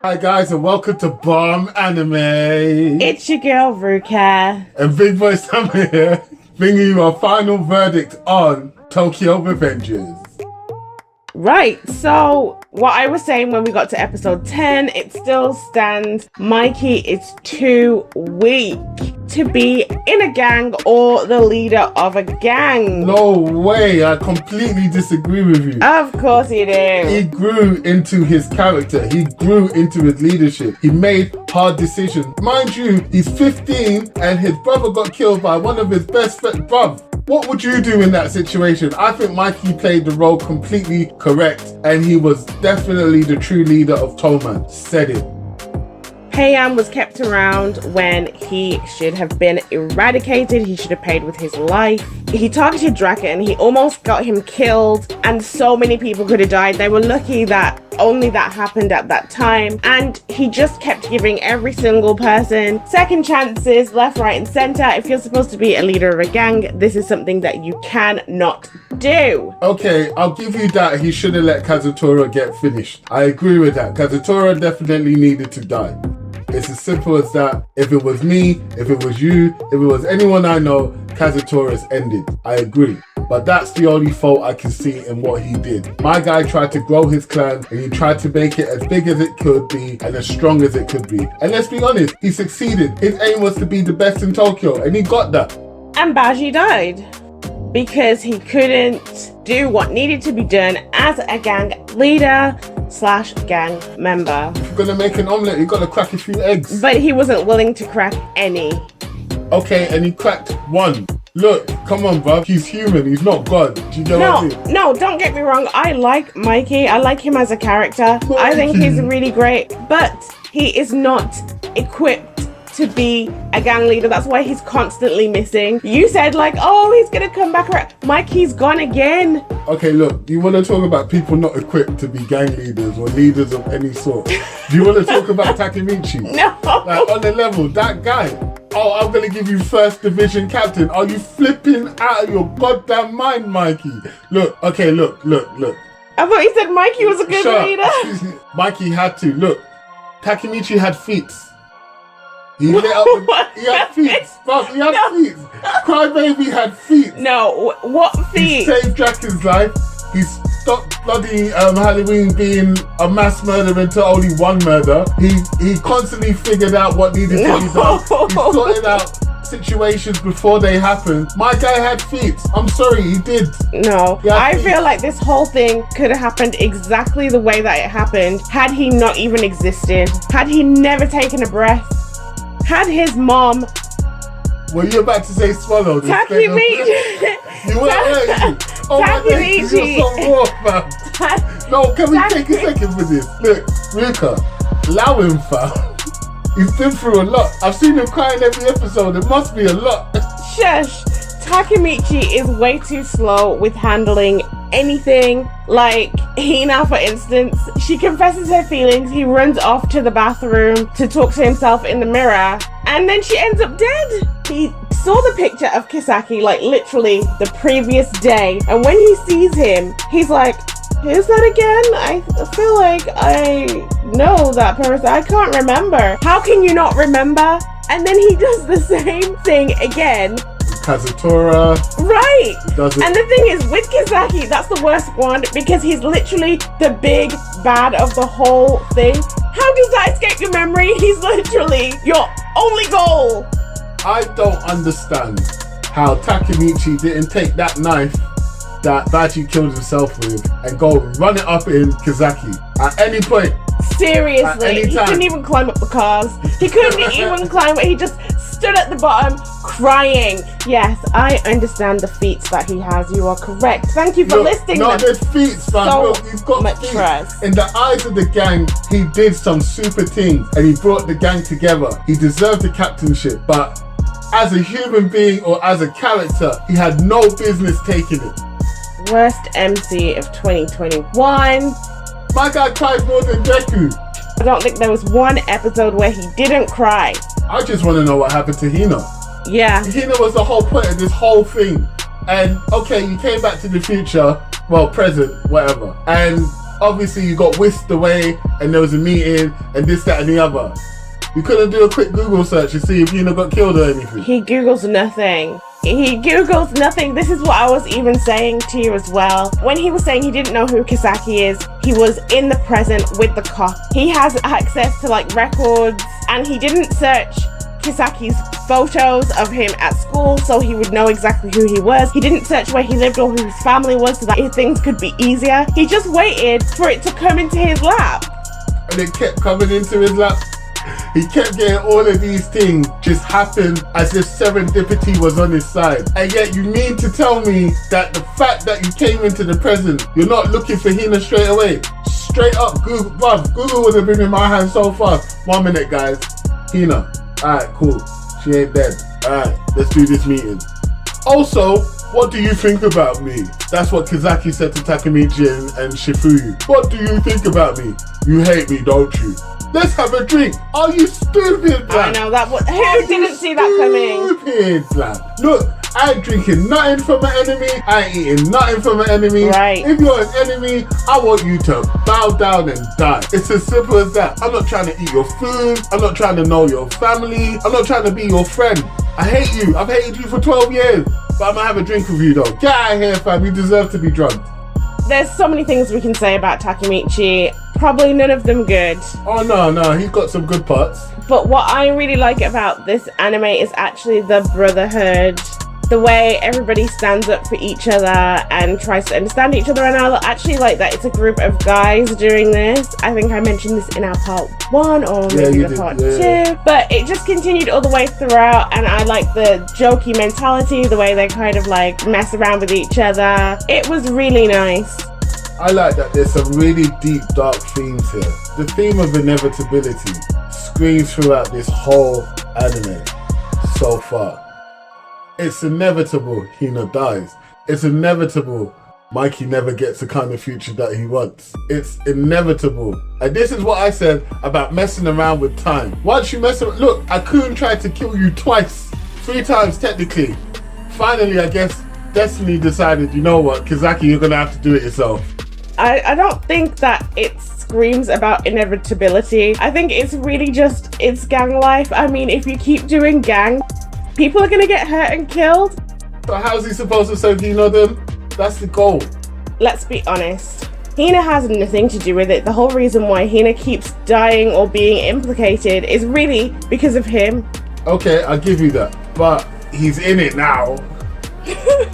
Hi guys, and welcome to Bomb Anime. It's your girl Ruka. And Big Boy Sam here, bringing you our final verdict on Tokyo Revengers. Right, so what I was saying when we got to episode 10, it still stands. Mikey is too weak to be in a gang or the leader of a gang. No way, I completely disagree with you. Of course you do. He grew into his character. He grew into his leadership. He made hard decisions. Mind you, he's 15 and his brother got killed by one of his best friends. Bruv, what would you do in that situation? I think Mikey played the role completely correct and he was definitely the true leader of Toman. Said it. Heian was kept around when he should have been eradicated. He should have paid with his life. He targeted Draken. He almost got him killed and so many people could have died. They were lucky that only that happened at that time. And he just kept giving every single person second chances, left, right and center. If you're supposed to be a leader of a gang, this is something that you cannot do. Okay, I'll give you that. He should have let Kazutora get finished. I agree with that. Kazutora definitely needed to die. It's as simple as that. If it was me, if it was you, if it was anyone I know, Kazutora's ended. I agree. But that's the only fault I can see in what he did. My guy tried to grow his clan and he tried to make it as big as it could be and as strong as it could be. And let's be honest, he succeeded. His aim was to be the best in Tokyo and he got that. And Baji died because he couldn't do what needed to be done as a gang leader / gang member. If you're gonna make an omelette, you gotta crack a few eggs. But he wasn't willing to crack any. Okay, and he cracked one. Look, come on, bruv. He's human. He's not God. Do you know what I mean? No, don't get me wrong. I like Mikey. I like him as a character. I think he's really great. But he is not equipped to be a gang leader. That's why he's constantly missing. You said like, oh, he's gonna come back around. Mikey's gone again. Okay, look, you want to talk about people not equipped to be gang leaders or leaders of any sort? Do you want to talk about Takemichi? No. Like on the level, that guy. Oh, I'm gonna give you first division captain. Are you flipping out of your goddamn mind, Mikey? Look, okay, look. I thought you said Mikey was a good leader. Mikey had to. Look, Takemichi had feet. He lit up he had feet. Bro, he had feet. Crybaby had feet. No, what feet? He saved Draken's life. He stopped bloody Halloween being a mass murder into only one murder. He constantly figured out what needed to be done. He sorted out situations before they happened. My guy had feet. I'm sorry, he did. No, I feel like this whole thing could have happened exactly the way that it happened had he not even existed. Had he never taken a breath. Had his mom... Were you about to say swallow? Takemichi! You were oh Takemichi! You're so raw, fam. No, can we take a second for this? Look, Ruka, allow him, fam. He's been through a lot. I've seen him crying every episode. It must be a lot. Shush. Takemichi is way too slow with handling anything. Like Hina, for instance, she confesses her feelings. He runs off to the bathroom to talk to himself in the mirror, and then she ends up dead. He saw the picture of Kisaki like literally the previous day, and when he sees him, he's like, who's that again? I feel like I know that person. I can't remember. How can you not remember? And then he does the same thing again. Kazutora. Right. And the thing is, with Kisaki, that's the worst one because he's literally the big bad of the whole thing. How does that escape your memory? He's literally your only goal. I don't understand how Takemichi didn't take that knife that Baji killed himself with and go run it up in Kisaki at any point. Seriously, he couldn't even climb up the cars. He couldn't even climb it. He just stood at the bottom crying. Yes, I understand the feats that he has. You are correct. Thank you for listing no, them. there's feats, man. So Look, he's got much feats. trust. In the eyes of the gang, he did some super things and he brought the gang together. He deserved the captainship, but as a human being or as a character, he had no business taking it. Worst MC of 2021. My guy cried more than Deku. I don't think there was one episode where he didn't cry. I just want to know what happened to Hina. Yeah. Hina was the whole point of this whole thing. And okay, you came back to the future, well, present, whatever. And obviously you got whisked away and there was a meeting and this, that and the other. You couldn't do a quick Google search to see if Hina got killed or anything. He Googles nothing. He Googles nothing. This is what I was even saying to you as well. When he was saying he didn't know who Kisaki is, he was in the present with the cop. He has access to like records and he didn't search Kisaki's photos of him at school so he would know exactly who he was. He didn't search where he lived or who his family was so that things could be easier. He just waited for it to come into his lap. And it kept coming into his lap. He kept getting all of these things just happen as if serendipity was on his side. And yet you mean to tell me that the fact that you came into the present, you're not looking for Hina straight away? Straight up, Google, bruv, Google would have been in my hand so fast. 1 minute, guys. Hina. Alright, cool. She ain't dead. Alright, let's do this meeting. Also, what do you think about me? That's what Kizaki said to Takemichi and Shifuyu. What do you think about me? You hate me, don't you? Let's have a drink. Are you stupid, man? I know that. Who didn't see that coming? Stupid, man. Look, I ain't drinking nothing from an enemy. I ain't eating nothing from an enemy. Right. If you're an enemy, I want you to bow down and die. It's as simple as that. I'm not trying to eat your food. I'm not trying to know your family. I'm not trying to be your friend. I hate you. I've hated you for 12 years. But I'm gonna have a drink with you though. Get out of here, fam. You deserve to be drunk. There's so many things we can say about Takemichi. Probably none of them good. Oh no, he's got some good parts. But what I really like about this anime is actually the brotherhood. The way everybody stands up for each other and tries to understand each other. And I actually like that it's a group of guys doing this. I think I mentioned this in our part 1 or maybe the part 2. But it just continued all the way throughout. And I like the jokey mentality, the way they kind of like mess around with each other. It was really nice. I like that there's some really deep, dark themes here. The theme of inevitability screams throughout this whole anime so far. It's inevitable Hina dies. It's inevitable Mikey never gets the kind of future that he wants. It's inevitable. And this is what I said about messing around with time. Once you mess around, look, Akun tried to kill you twice. 3 times technically. Finally, I guess Destiny decided, you know what, Kizaki, you're gonna have to do it yourself. I don't think that it screams about inevitability. I think it's really just, it's gang life. I mean, if you keep doing gang, people are gonna get hurt and killed. So how's he supposed to save Hina then? That's the goal. Let's be honest. Hina has nothing to do with it. The whole reason why Hina keeps dying or being implicated is really because of him. Okay, I'll give you that. But he's in it now.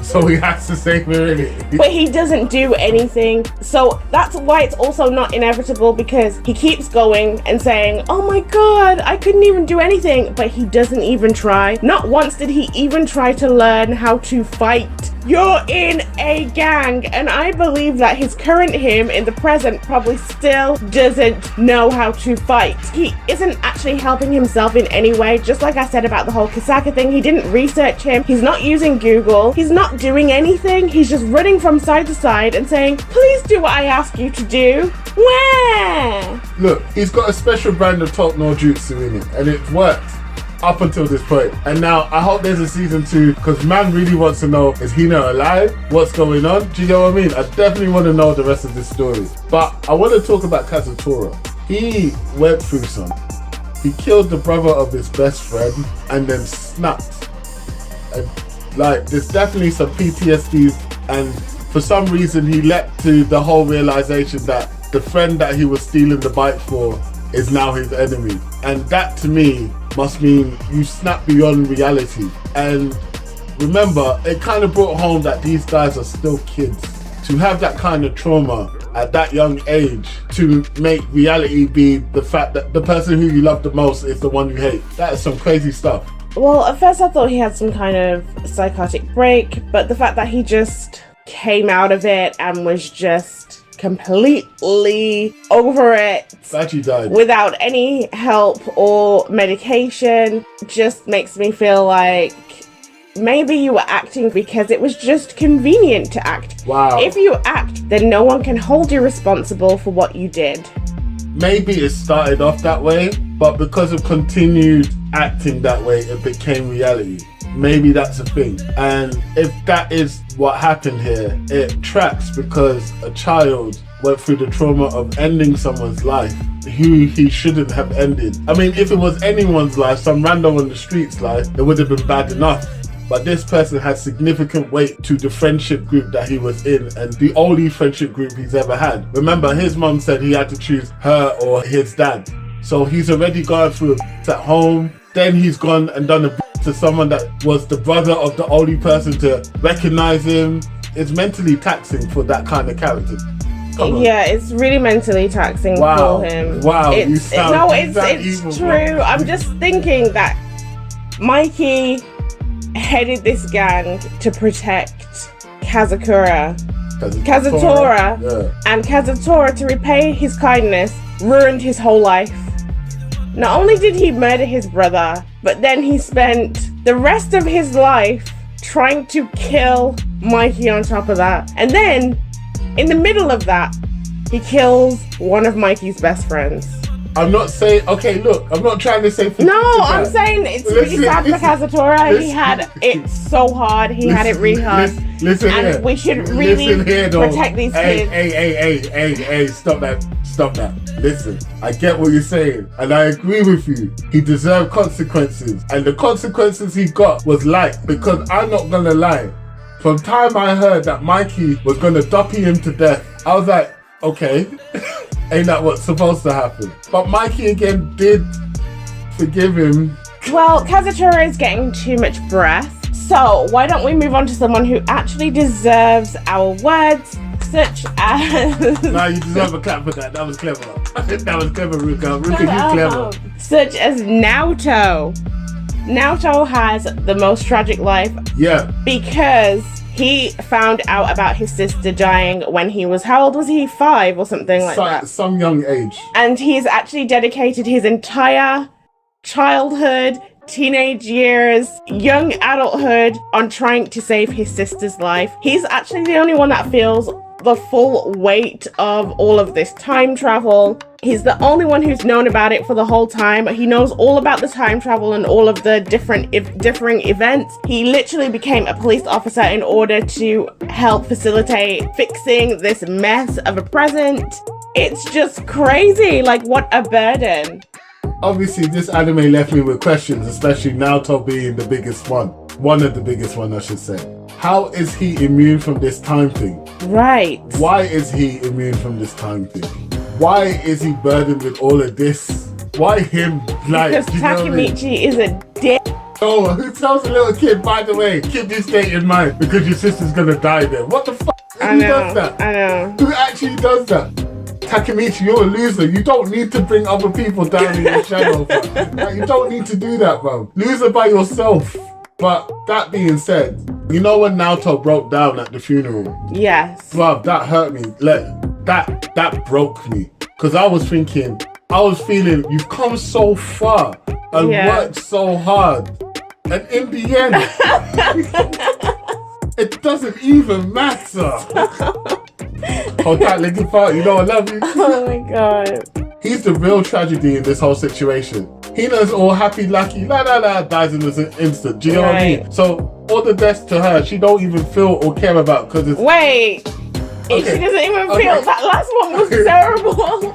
So he has to save her in it. But he doesn't do anything. So that's why it's also not inevitable, because he keeps going and saying, oh my god, I couldn't even do anything. But he doesn't even try. Not once did he even try to learn how to fight. You're in a gang, and I believe that his current him in the present probably still doesn't know how to fight. He isn't actually helping himself in any way. Just like I said about the whole Kisaka thing, he didn't research him. He's not using Google. He's not doing anything. He's just running from side to side and saying, please do what I ask you to do. Where? Look, he's got a special brand of top no jutsu in it, and it's worked up until this point. And now I hope there's a season 2, because man really wants to know, is Hina alive? What's going on? Do you know what I mean? I definitely want to know the rest of this story. But I want to talk about Kazutora. He went through some. He killed the brother of his best friend and then snapped. And like, there's definitely some PTSD, and for some reason he leapt to the whole realization that the friend that he was stealing the bike for is now his enemy. And that to me must mean you snap beyond reality. And remember, it kind of brought home that these guys are still kids. To have that kind of trauma at that young age, to make reality be the fact that the person who you love the most is the one you hate. That is some crazy stuff. Well, at first I thought he had some kind of psychotic break, but the fact that he just came out of it and was just completely over it Actually died. without any help or medication just makes me feel like maybe you were acting because it was just convenient to act. Wow. If you act, then no one can hold you responsible for what you did. Maybe it started off that way, but because of continued acting that way, it became reality. Maybe that's a thing. And if that is what happened here, it tracks because a child went through the trauma of ending someone's life who he shouldn't have ended. I mean, if it was anyone's life, some random on the street's life, it would have been bad enough. But this person had significant weight to the friendship group that he was in, and the only friendship group he's ever had. Remember, his mom said he had to choose her or his dad. So he's already gone through a at home. Then he's gone and done a to someone that was the brother of the only person to recognize him. It's mentally taxing for that kind of character. Yeah, it's really mentally taxing Wow. for him. Wow, you It's evil, true. bro. I'm just thinking that Mikey headed this gang to protect Kazutora. Yeah. And Kazutora, to repay his kindness, ruined his whole life. Not only did he murder his brother, but then he spent the rest of his life trying to kill Mikey on top of that. And then, in the middle of that, he kills one of Mikey's best friends. I'm not saying, okay, look, I'm not trying to say... No, I'm saying it's really sad for Kazutora. He had it so hard. He had it really hard. Listen and here. we should really protect these kids. Hey, stop that. Listen, I get what you're saying, and I agree with you. He deserved consequences, and the consequences he got was light, because I'm not gonna lie. From time I heard that Mikey was gonna duppy him to death, I was like, okay, ain't that what's supposed to happen? But Mikey again did forgive him. Well, Kazutora is getting too much breath, so why don't we move on to someone who actually deserves our words, such as... Nah, you deserve a clap for that. That was clever. That was clever, Ruka. Ruka, you clever. Such as Naoto. Naoto has the most tragic life. Yeah. Because he found out about his sister dying when he was, how old was he? 5 or something like that. Some young age. And he's actually dedicated his entire childhood, teenage years, young adulthood on trying to save his sister's life. He's actually the only one that feels the full weight of all of this time travel. He's the only one who's known about it for the whole time. He knows all about the time travel and all of the different differing events. He literally became a police officer in order to help facilitate fixing this mess of a present. It's just crazy. Like, what a burden. Obviously, this anime left me with questions, especially Naoto being the biggest one. One of the biggest one, I should say. How is he immune from this time thing? Right. Why is he immune from this time thing? Why is he burdened with all of this? Why him? Like, Because you know what I mean? Takemichi is a dick. Oh, who tells a little kid, by the way, keep this date in mind because your sister's gonna die there? What the fuck? Who does that? I know. Who actually does that? Takemichi, you're a loser. You don't need to bring other people down in your shadow, bro. Like, you don't need to do that, bro. Loser by yourself. But that being said, you know when Naoto broke down at the funeral? Yes. Bruv, that hurt me. That broke me. Because I was feeling, you've come so far and worked so hard. And in the end, it doesn't even matter. Hold that little part, you know I love you. Oh my god. He's the real tragedy in this whole situation. Hina's all happy, lucky, dies in an instant. Do you know what I mean? So all the deaths to her, she don't even feel or care about because it's... Wait. She doesn't even feel... That last one was terrible.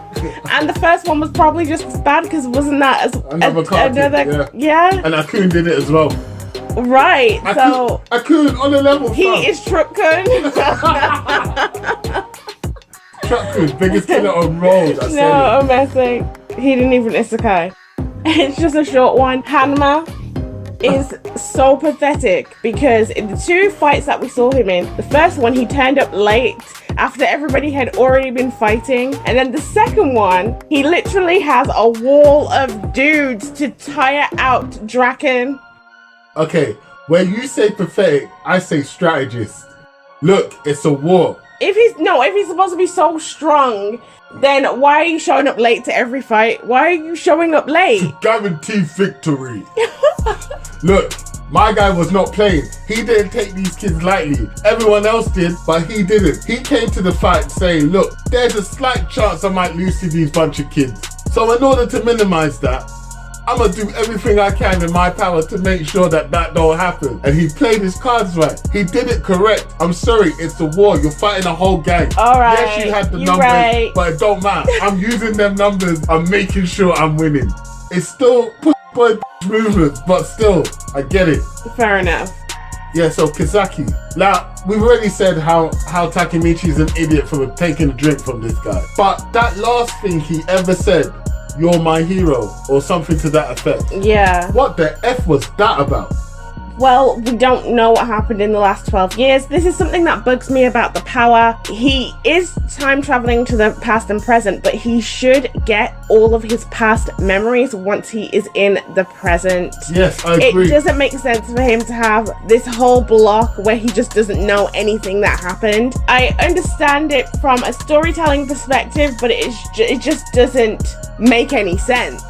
And the first one was probably just as bad because wasn't that as... Another... Yeah. And Akun did it as well. Right, so... Akun on the level. He is Truck-kun. Truck-kun, biggest killer on road. No, I'm messing. He didn't even isekai. It's just a short one. Hanma is so pathetic because in the 2 fights that we saw him in, the first one he turned up late after everybody had already been fighting, and then the second one he literally has a wall of dudes to tire out Draken. Okay, where you say pathetic, I say strategist. Look, it's a war. If he's supposed to be so strong, then why are you showing up late to every fight? Why are you showing up late? Guaranteed victory. Look, my guy was not playing. He didn't take these kids lightly. Everyone else did, but he didn't. He came to the fight saying, look, there's a slight chance I might lose to these bunch of kids. So in order to minimize that, I'm gonna do everything I can in my power to make sure that don't happen. And he played his cards right. He did it correct. I'm sorry, it's a war. You're fighting a whole gang. All right. Yes, you had the numbers, but it don't matter. I'm using them numbers. I'm making sure I'm winning. It's still boy movements, but still, I get it. Fair enough. Yeah, so Kazaki. Now, we've already said how Takemichi's an idiot for taking a drink from this guy. But that last thing he ever said, "You're my hero," or something to that effect. Yeah. What the F was that about? Well, we don't know what happened in the last 12 years. This is something that bugs me about the power. He is time traveling to the past and present, but he should get all of his past memories once he is in the present. Yes, I agree. It doesn't make sense for him to have this whole block where he just doesn't know anything that happened. I understand it from a storytelling perspective, but it just doesn't make any sense.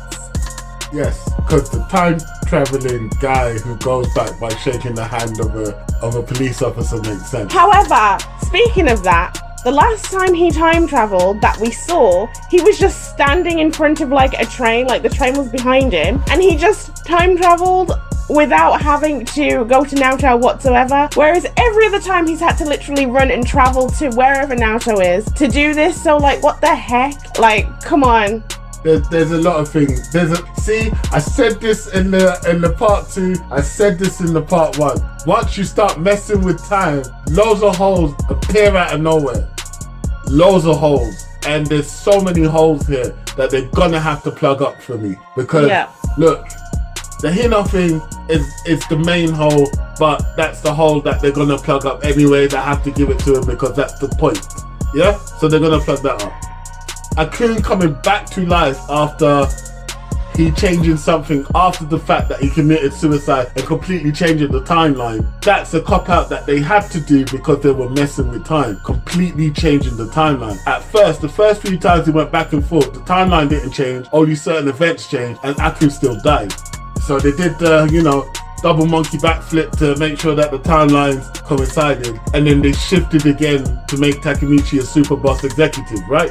Yes, because the time traveling guy who goes back by shaking the hand of a police officer makes sense. However, speaking of that, the last time he time traveled that we saw, he was just standing in front of like a train, like the train was behind him, and he just time traveled without having to go to Naoto whatsoever. Whereas every other time he's had to literally run and travel to wherever Naoto is to do this. So like, what the heck? Like, come on. There's a lot of things. See, I said this in the part 2. I said this in the part 1. Once you start messing with time, loads of holes appear out of nowhere. Loads of holes. And there's so many holes here that they're gonna have to plug up for me. Because, look, the Hino thing is the main hole, but that's the hole that they're gonna plug up anyway. They have to give it to him because that's the point. Yeah? So they're gonna plug that up. Akun coming back to life after he changing something after the fact that he committed suicide and completely changing the timeline. That's a cop-out that they had to do because they were messing with time, completely changing the timeline. At first, the first few times he went back and forth, the timeline didn't change, only certain events changed, and Akun still died. So they did the, double monkey backflip to make sure that the timelines coincided, and then they shifted again to make Takemichi a super boss executive, right?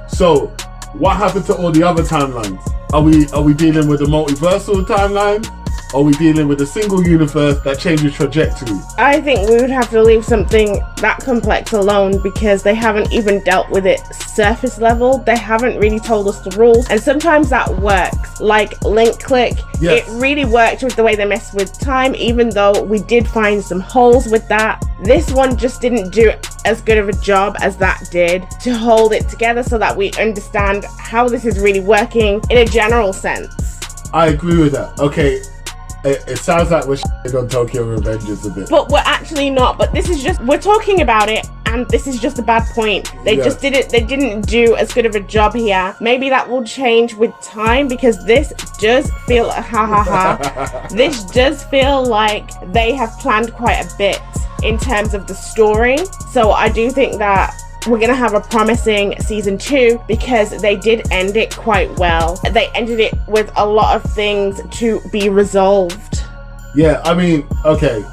So, what happened to all the other timelines? Are we dealing with a multiversal timeline? Are we dealing with a single universe that changes trajectory? I think we would have to leave something that complex alone because they haven't even dealt with it surface level. They haven't really told us the rules, and sometimes that works. Like link click, yes. It really worked with the way they messed with time, even though we did find some holes with that. This one just didn't do as good of a job as that did to hold it together so that we understand how this is really working in a general sense. I agree with that. Okay. It sounds like we're shitting on Tokyo Revengers a bit. But we're actually not. But this is just, we're talking about it, and this is just a bad point. They didn't do as good of a job here. Maybe that will change with time because this does feel, this does feel like they have planned quite a bit in terms of the story. So I do think that we're gonna have a promising season 2 because they did end it quite well. They ended it with a lot of things to be resolved. Yeah, I mean, okay,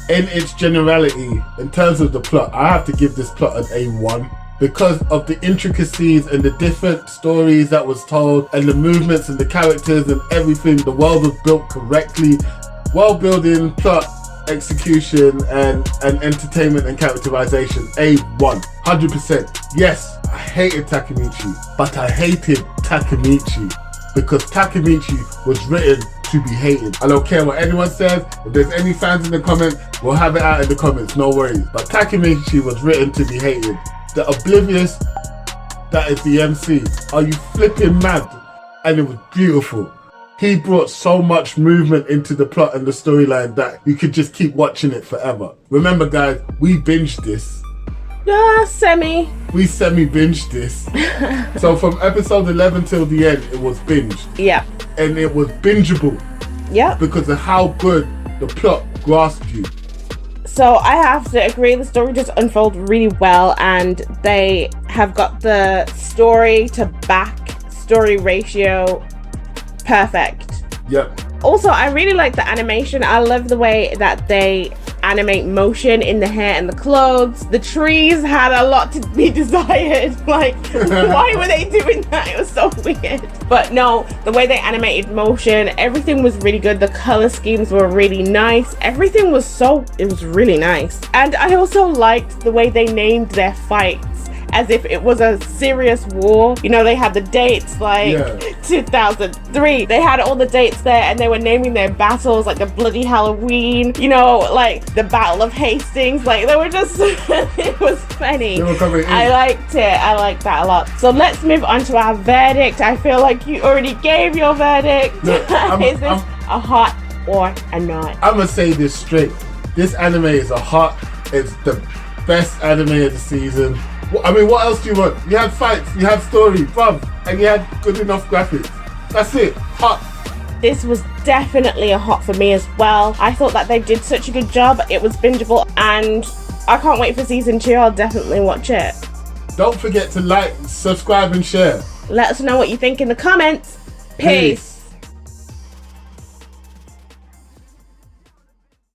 in its generality, in terms of the plot, I have to give this plot an A1 because of the intricacies and the different stories that was told and the movements and the characters and everything. The world was built correctly. World building, plot, execution and entertainment and characterization, A1, 100%. Yes, I hated Takemichi, but I hated Takemichi because Takemichi was written to be hated. I don't care what anyone says. If there's any fans in the comments, we'll have it out in the comments, no worries. But Takemichi was written to be hated. The oblivious, that is the MC. Are you flipping mad? And it was beautiful. He brought so much movement into the plot and the storyline that you could just keep watching it forever. Remember guys, we binged this. Semi. We semi-binged this. So from episode 11 till the end, it was binged. Yeah. And it was bingeable. Yeah. Because of how good the plot grasped you. So I have to agree, the story just unfolded really well, and they have got the story to back story ratio perfect. Yep. Also, I really like the animation. I love the way that they animate motion in the hair and the clothes. The trees had a lot to be desired. Like, why were they doing that? It was so weird. But no, the way they animated motion, everything was really good. The color schemes were really nice. Everything was it was really nice. And I also liked the way they named their fights as if it was a serious war. You know, they had the dates like 2003. They had all the dates there, and they were naming their battles like the Bloody Halloween, you know, like the Battle of Hastings. Like, they were just, it was funny. They were coming in. I liked it. I liked that a lot. So let's move on to our verdict. I feel like you already gave your verdict. Look, Is this a hot or a not? I'm gonna say this straight. This anime is a hot. It's the best anime of the season. I mean, what else do you want? You had fights, you had story, bruv, and you had good enough graphics. That's it. Hot. This was definitely a hot for me as well. I thought that they did such a good job. It was bingeable, and I can't wait for season 2. I'll definitely watch it. Don't forget to like, subscribe, and share. Let us know what you think in the comments. Peace.